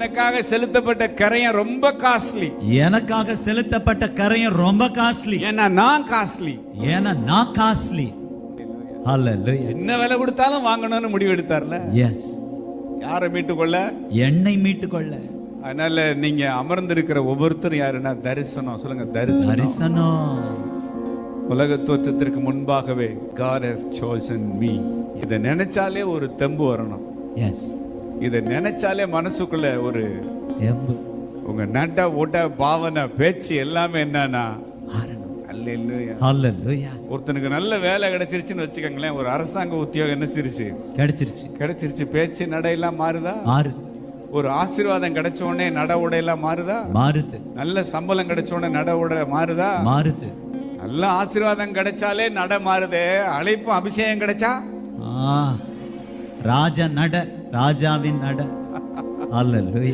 எனக்காக செலுத்தப்பட்ட கரையம் ரொம்ப காஸ்ட்லி. எனக்காக செலுத்தப்பட்ட கரையம் ரொம்ப காஸ்ட்லி. ஏன்னா நான் காஸ்ட்லி. ஏன்னா நான் காஸ்ட்லி. ஹalleluya. என்ன விலை கொடுத்தாலும் வாங்கணும்னு முடிவு எடுத்தார்ல. எஸ். யாரை மீட்டுக்கொள்ள? என்னை மீட்டுக்கொள்ள. அதனால நீங்க அமர்ந்திருக்கிற ஒவ்வொருத்தரும் யாருன்னா தரிசனம். சொல்லுங்க, தரிசனம். தரிசனம். உலக தோற்றத்திற்கு முன்பாகவே God has chosen me. இதை நினைச்சாலே ஒரு தெம்பு வரணும். எஸ். இதை நினைச்சாலே மனசுக்குள்ள ஒரு எம்பு. உங்க நட உட பாவனை பேச்சு எல்லாமே என்னன்னா அல்லேலூயா. ஹalleluya. ஒருத்தனுக்கு நல்ல வேலை கிடைச்சிருச்சுன்னு வச்சுக்கோங்களேன், ஒரு அரசாங்க உத்தியோகம் என்ன சிரிச்சு கிடைச்சிருச்சு, பேச்சு நடையெல்லாம் மாறுதா? மாறுது. ஒரு ஆசீர்வாதம் கிடைச்ச உடனே நட உடையெல்லாம் மாறுதா? மாறுது. நல்ல சம்பளம் கிடைச்ச உடனே நட உடை மாறுதா? மாறுது. நல்ல ஆசீர்வாதம் கிடைச்சாலே நட மாறுதே. அழைப்பு அபிஷேகம் கிடைச்சா ராஜா நட, ராஜாவின் நட. அல்லேலூயா.